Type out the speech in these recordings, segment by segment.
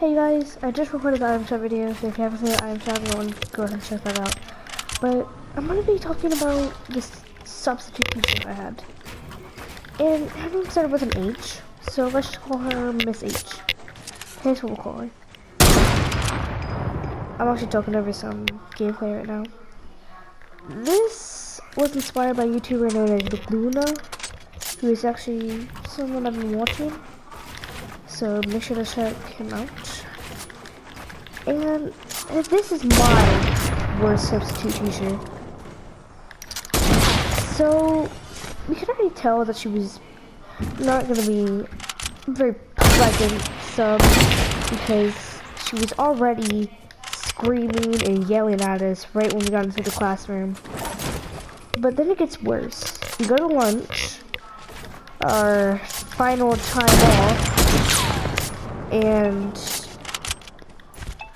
Hey guys, I just recorded the item shop video, so if you haven't seen the item shop, you want to go ahead and check that out. But I'm going to be talking about this substitute teacher I had. And her name started with an H, so let's just call her Miss H. Here's what we'll call her. I'm actually talking over some gameplay right now. This was inspired by a YouTuber known as Luna, who is actually someone I've been watching. So make sure to check him out. And this is my worst substitute teacher. So we could already tell that she was not going to be very pleasant sub because she was already screaming and yelling at us right when we got into the classroom. But then it gets worse. We go to lunch, our final time off, and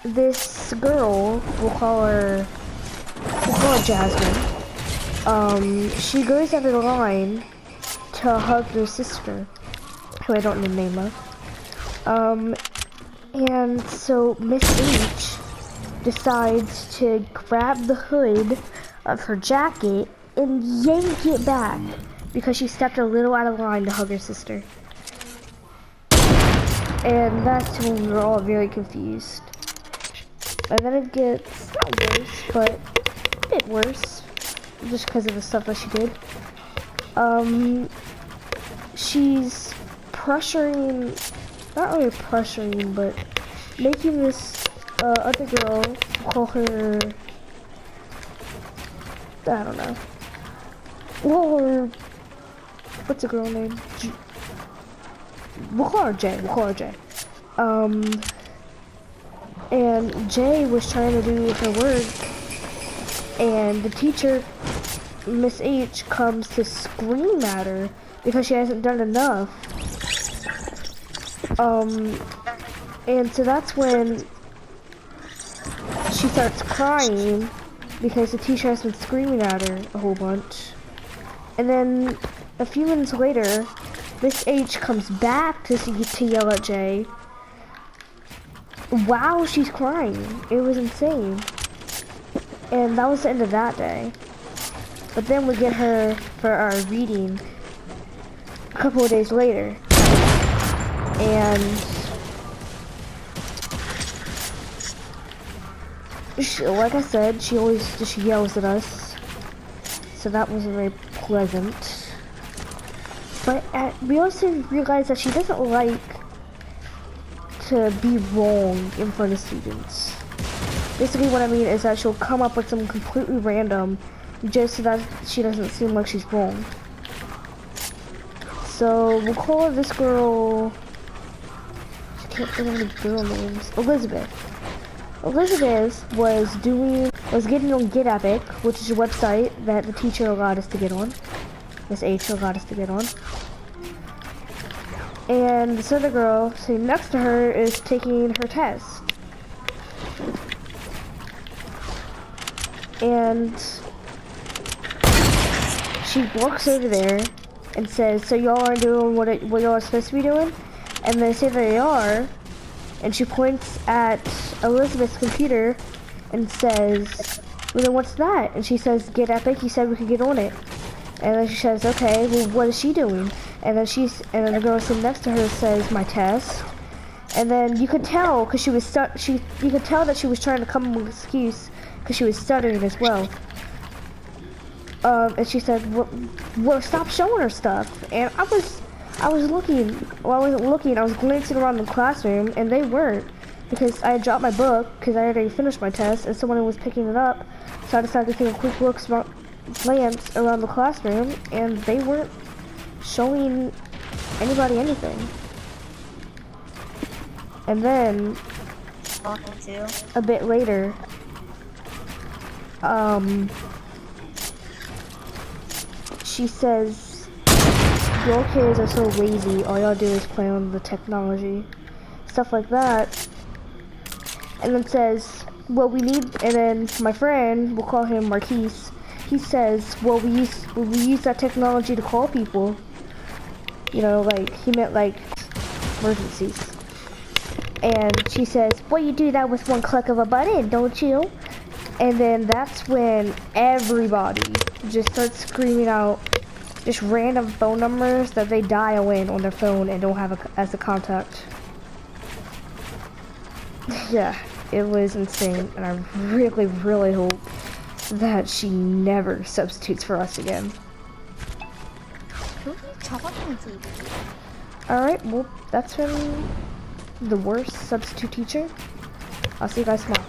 this girl, we'll call her Jasmine. She goes down the line to hug her sister, who I don't know the name of. And so Miss H decides to grab the hood of her jacket and yank it back because she stepped a little out of line to hug her sister. And that's when we were all very confused. And then it gets not worse, but a bit worse, just because of the stuff that she did. She's pressuring, not really pressuring, but making this other girl, call her, I don't know. Or what's the girl name? We'll call her Jay. And Jay was trying to do her work, and the teacher, Miss H, comes to scream at her because she hasn't done enough. And so that's when she starts crying because the teacher has been screaming at her a whole bunch. And then a few minutes later, Miss H comes back to yell at Jay while she's crying. It was insane. And that was the end of that day. But then we get her for our reading a couple of days later. And like I said, she always just yells at us. So that wasn't very pleasant. But we also realized that she doesn't like to be wrong in front of students. Basically what I mean is that she'll come up with something completely random just so that she doesn't seem like she's wrong. So we'll call this girl, I can't think of any girl names, Elizabeth. Elizabeth was getting on Get Epic, which is a website that the teacher allowed us to get on. Miss H allowed us to get on. And this other girl sitting next to her is taking her test. And she walks over there and says, so y'all aren't doing what y'all are supposed to be doing? And they say they are. And she points at Elizabeth's computer and says, well then what's that? And she says, Get Epic, you said we could get on it. And then she says, okay, well what is she doing? And then the girl sitting next to her says, my test. And then you could tell, because you could tell that she was trying to come up with an excuse, because she was stuttering as well. And she said, well, stop showing her stuff. And I was looking, well, I wasn't looking, I was glancing around the classroom, and they weren't, because I had dropped my book, because I already finished my test, and someone was picking it up, so I decided to take a quick glance around the classroom, and they weren't showing anybody anything. And then a bit later, she says, y'all kids are so lazy, all y'all do is play on the technology, stuff like that. And then says, well and then my friend, we'll call him Marquise, he says, well we use that technology to call people. You know, like, he meant like emergencies. And she says, well, you do that with one click of a button, don't you? And then that's when everybody just starts screaming out just random phone numbers that they dial in on their phone and don't have as a contact. Yeah, it was insane, and I really, really hope that she never substitutes for us again. Who are you talking to? Alright, well, that's been the worst substitute teacher. I'll see you guys tomorrow.